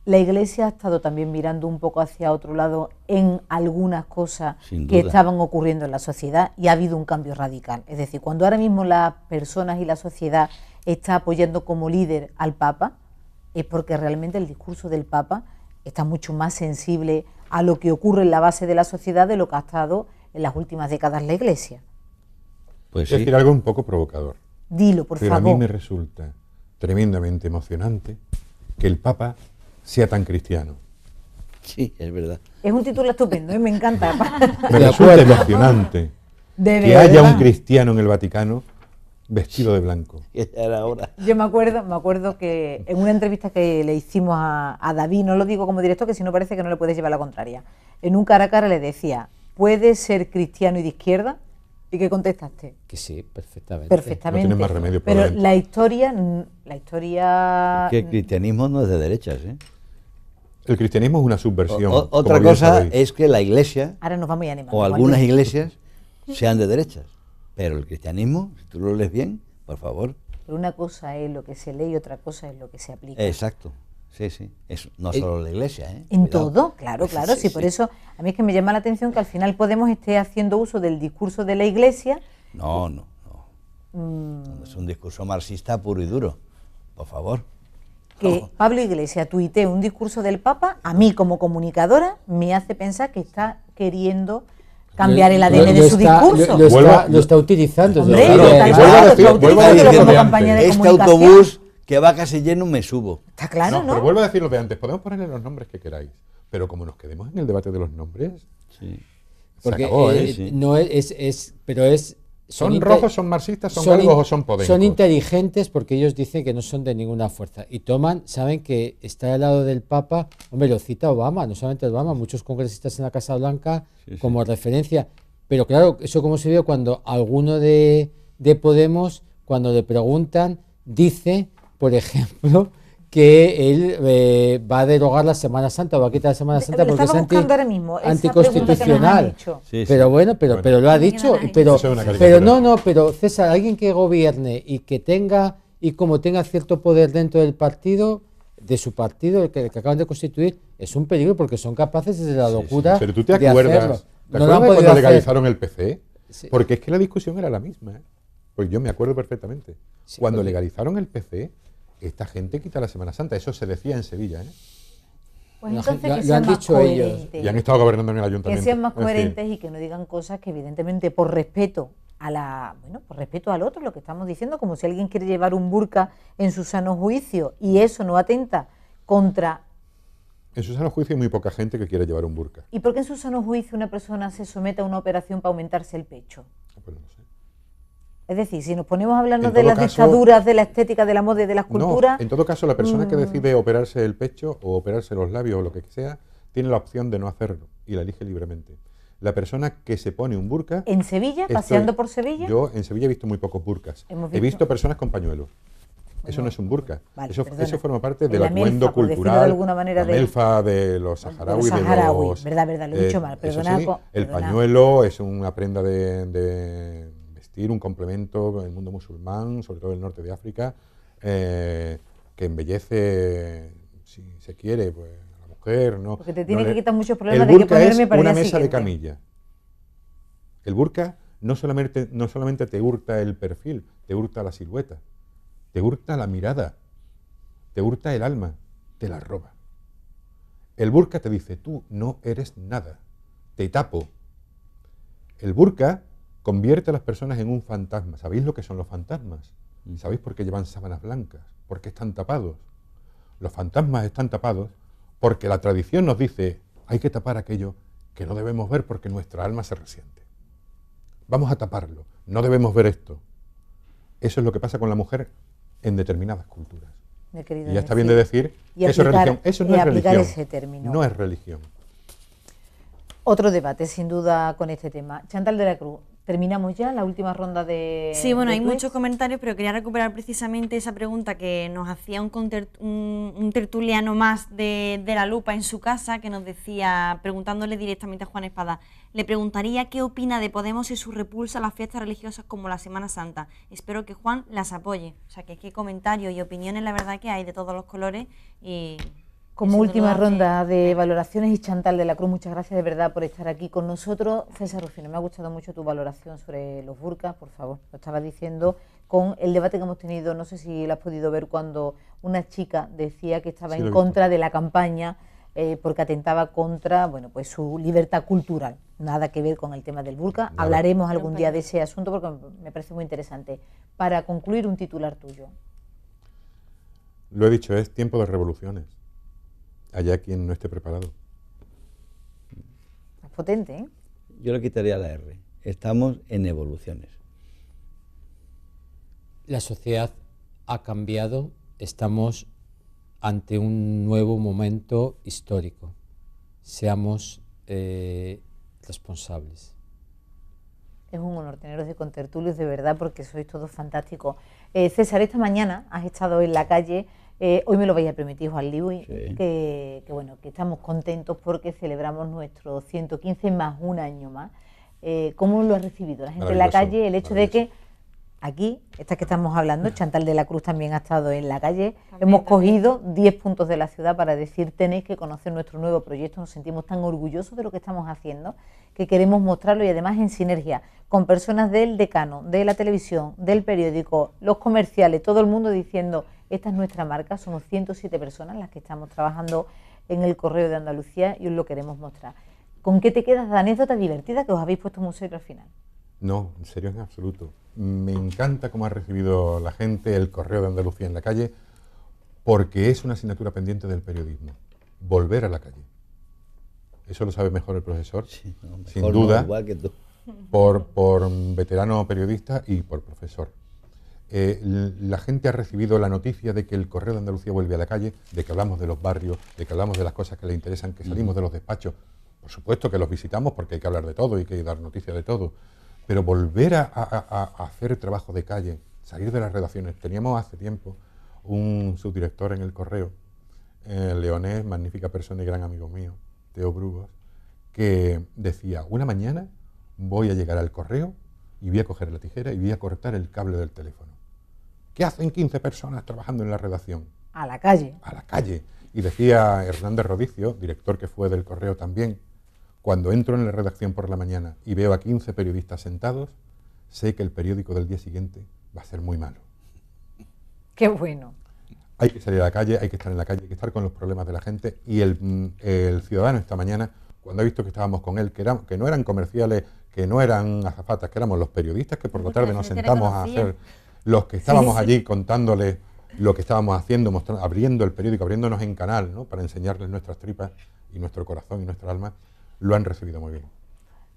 la Iglesia ha estado también mirando un poco hacia otro lado en algunas cosas que estaban ocurriendo en la sociedad, y ha habido un cambio radical. Es decir, cuando ahora mismo las personas y la sociedad está apoyando como líder al Papa, es porque realmente el discurso del Papa está mucho más sensible a lo que ocurre en la base de la sociedad de lo que ha estado en las últimas décadas la Iglesia. Pues sí. Es decir, algo un poco provocador. Dilo, por favor. Pero a mí me resulta tremendamente emocionante que el Papa sea tan cristiano. Sí, es verdad. Es un título estupendo, me encanta. Me resulta emocionante que haya un cristiano en el Vaticano vestido de blanco. Yo me acuerdo que en una entrevista que le hicimos a David, no lo digo como director, que si no parece que no le puedes llevar la contraria, en un cara a cara le decía, ¿puedes ser cristiano y de izquierda? ¿Y qué contestaste? Que sí, perfectamente. Perfectamente. No tienes más remedio por Pero dentro. la historia... Que el cristianismo no es de derechas, ¿eh? El cristianismo es una subversión. Otra cosa es que la Iglesia, ahora nos vamos a animar, o algunas iglesias, sean de derechas. Pero el cristianismo, si tú lo lees bien, por favor. Pero una cosa es lo que se lee y otra cosa es lo que se aplica. Exacto. Sí, sí. Eso, no solo la Iglesia, ¿eh? En Cuidado. todo, claro. Sí, por eso a mí es que me llama la atención que al final Podemos esté haciendo uso del discurso de la Iglesia. No. Es un discurso marxista puro y duro. Por favor. Que Pablo Iglesias tuitee un discurso del Papa, a mí como comunicadora me hace pensar que está queriendo cambiar el ADN de su discurso. Lo está utilizando. Hombre, este autobús que va casi lleno me subo. Está claro, ¿no? Pero vuelvo a decir lo de antes, podemos ponerle los nombres que queráis, pero como nos quedemos en el debate de los nombres, sí. Porque se acabó, no pero es... ¿Son rojos, son marxistas, son galgos o son podémicos? Son inteligentes porque ellos dicen que no son de ninguna fuerza. Y saben que está al lado del Papa, hombre, lo cita Obama, no solamente Obama, muchos congresistas en la Casa Blanca como referencia. Pero claro, eso como se vio cuando alguno de Podemos, cuando le preguntan, dice, por ejemplo, que él va a derogar la Semana Santa, o va a quitar la Semana Santa porque es anticonstitucional. Pero bueno, pero lo ha dicho. Pero César, alguien que gobierne y que tenga, y como tenga cierto poder dentro del partido, de su partido, el que acaban de constituir, es un peligro porque son capaces desde la locura. Pero tú te acuerdas, de cuando legalizaron el PC? Porque es que la discusión era la misma, ¿eh? Pues yo me acuerdo perfectamente. Cuando legalizaron el PC, esta gente quita la Semana Santa, eso se decía en Sevilla, ¿eh? Pues La entonces gente- que lo sean han más dicho ellos. coherentes. Y han estado gobernando en el Que ayuntamiento. sean más Es decir, coherentes y que no digan cosas que evidentemente por respeto a la, bueno, por respeto al otro, lo que estamos diciendo, como si alguien quiere llevar un burka en su sano juicio y eso no atenta contra. en su sano juicio hay muy poca gente que quiere llevar un burka. ¿Y por qué en su sano juicio una persona se somete a una operación para aumentarse el pecho? Pues no sé. Es decir, si nos ponemos a hablarnos En de todo las caso- dictaduras, de la estética, de la moda y de la cultura. No, en todo caso, la persona que decide operarse el pecho o operarse los labios o lo que sea, tiene la opción de no hacerlo y la elige libremente. La persona que se pone un burka... ¿En Sevilla? esto ¿Paseando es- por Sevilla? Yo en Sevilla he visto muy pocos burkas. Hemos He visto- visto personas con pañuelos. Eso no es un burka. Vale, eso perdona. forma parte En del la atuendo melfa, por decirlo cultural, de alguna manera, la de- melfa de los saharauis, de saharaui, los... verdad, lo he dicho mal, eso perdona, sí, el perdona. pañuelo es una prenda de vestir, un complemento en el mundo musulmán, sobre todo en el norte de África, que embellece, si se quiere, pues, a la mujer, ¿no? Porque te tiene No que le- quitar muchos El problemas de que burka ponerme es para el una día mesa de siguiente. camilla. El burka no solamente te hurta el perfil, te hurta la silueta, te hurta la mirada, te hurta el alma, te la roba. El burka te dice, tú no eres nada, te tapo. El burka convierte a las personas en un fantasma. ¿Sabéis lo que son los fantasmas? ¿Sabéis por qué llevan sábanas blancas? ¿Por qué están tapados? Los fantasmas están tapados porque la tradición nos dice, hay que tapar aquello que no debemos ver porque nuestra alma se resiente. Vamos a taparlo, no debemos ver esto. Eso es lo que pasa con la mujer en determinadas culturas. Me he querido Y ya está bien de decir, y eso es aplicar- religión. Eso y no es aplicar religión. ese término. No es religión. Otro debate, sin duda, con este tema. Chantal de la Cruz, terminamos ya la última ronda de. Sí, bueno, de hay tweets. muchos comentarios, pero quería recuperar precisamente esa pregunta que nos hacía un tertuliano más de La Lupa en su casa, que nos decía, preguntándole directamente a Juan Espada, le preguntaría qué opina de Podemos y su repulsa a las fiestas religiosas como la Semana Santa. Espero que Juan las apoye. O sea, que qué comentarios y opiniones, la verdad, que hay de todos los colores. Y Como sin última duda ronda de valoraciones, y Chantal de la Cruz, muchas gracias de verdad por estar aquí con nosotros. César Rufino, me ha gustado mucho tu valoración sobre los burkas, por favor, lo estaba diciendo, con el debate que hemos tenido, no sé si lo has podido ver, cuando una chica decía que estaba Sí, lo en he contra de la campaña porque atentaba contra, bueno, pues su libertad cultural, nada que ver con el tema del burka. Nada. Hablaremos algún día de ese asunto porque me parece muy interesante. Para concluir, un titular tuyo. Lo he dicho, es tiempo de revoluciones. Allá quien no esté preparado. Es potente, ¿eh? Yo le quitaría la R. Estamos en evoluciones. La sociedad ha cambiado, estamos ante un nuevo momento histórico. Seamos responsables. Es un honor teneros de contertulios, de verdad, porque sois todos fantásticos. César, esta mañana has estado en la calle, hoy me lo vais a permitir, Juan Luis, Sí. que bueno, que estamos contentos porque celebramos nuestro 115 más un año más. ¿Cómo lo ha recibido la gente en la Maravilloso, calle? El hecho de que aquí, esta que estamos hablando, Chantal de la Cruz también ha estado en la calle, hemos cogido 10 puntos de la ciudad para decir, tenéis que conocer nuestro nuevo proyecto, nos sentimos tan orgullosos de lo que estamos haciendo, que queremos mostrarlo y además en sinergia con personas del decano, de la televisión, del periódico, los comerciales, todo el mundo diciendo, esta es nuestra marca, somos 107 personas las que estamos trabajando en el Correo de Andalucía y os lo queremos mostrar. ¿Con qué te quedas de anécdota divertida que os habéis puesto muy serio al final? No, en serio, en absoluto. Me encanta cómo ha recibido la gente el Correo de Andalucía en la calle, porque es una asignatura pendiente del periodismo. Volver a la calle. Eso lo sabe mejor el profesor, Sí, no, mejor sin no, duda, igual que tú. por veterano periodista y por profesor. La gente ha recibido la noticia de que el Correo de Andalucía vuelve a la calle, de que hablamos de los barrios, de que hablamos de las cosas que le interesan, que salimos de los despachos. Por supuesto que los visitamos porque hay que hablar de todo y hay que dar noticia de todo. Pero volver a hacer trabajo de calle, salir de las redacciones. Teníamos hace tiempo un subdirector en el Correo, leonés, magnífica persona y gran amigo mío, Teo Brugos, que decía, una mañana voy a llegar al Correo y voy a coger la tijera y voy a cortar el cable del teléfono. ¿Qué hacen 15 personas trabajando en la redacción? A la calle. A la calle. Y decía Hernández Rodicio, director que fue del Correo también, cuando entro en la redacción por la mañana y veo a 15 periodistas sentados, sé que el periódico del día siguiente va a ser muy malo. Qué bueno. Hay que salir a la calle, hay que estar en la calle, hay que estar con los problemas de la gente. Y el ciudadano esta mañana, cuando ha visto que estábamos con él, que no eran comerciales, que no eran azafatas, que éramos los periodistas que por la tarde nos sentamos a hacer, los que estábamos allí contándole lo que estábamos haciendo, abriendo el periódico, abriéndonos en canal, ¿no?, para enseñarles nuestras tripas y nuestro corazón y nuestra alma, lo han recibido muy bien.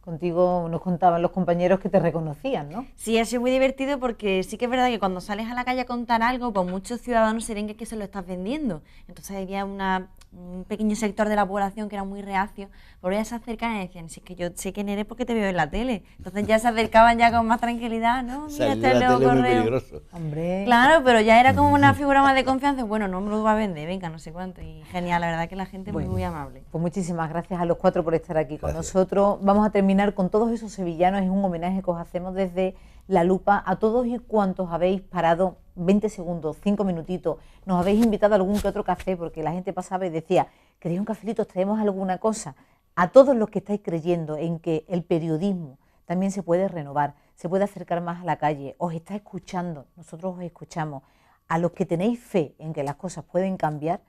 Contigo nos contaban los compañeros que te reconocían, ¿no? Sí, ha sido muy divertido porque sí que es verdad que cuando sales a la calle a contar algo, pues muchos ciudadanos se creen que se lo estás vendiendo. Entonces había un pequeño sector de la población que era muy reacio, pero ya se acercan y decían, sí, que yo sé quién eres porque te veo en la tele. Entonces ya se acercaban ya con más tranquilidad, ¿no? Mira, este es Leo Correo. Hombre. Claro, pero ya era como una figura más de confianza. Bueno, no me lo va a vender, venga, no sé cuánto. Y genial, la verdad que la gente es muy amable. Pues muchísimas gracias a los 4 por estar aquí con nosotros. Vamos a terminar con todos esos sevillanos. Es un homenaje que os hacemos desde La Lupa a todos y cuantos habéis parado 20 segundos, 5 minutitos, nos habéis invitado a algún que otro café, porque la gente pasaba y decía, ¿queréis un cafelito? ¿Os traemos alguna cosa? A todos los que estáis creyendo en que el periodismo también se puede renovar, se puede acercar más a la calle, os está escuchando, nosotros os escuchamos. A los que tenéis fe en que las cosas pueden cambiar,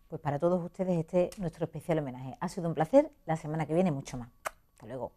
pues para todos ustedes este es nuestro especial homenaje. Ha sido un placer, la semana que viene mucho más. Hasta luego.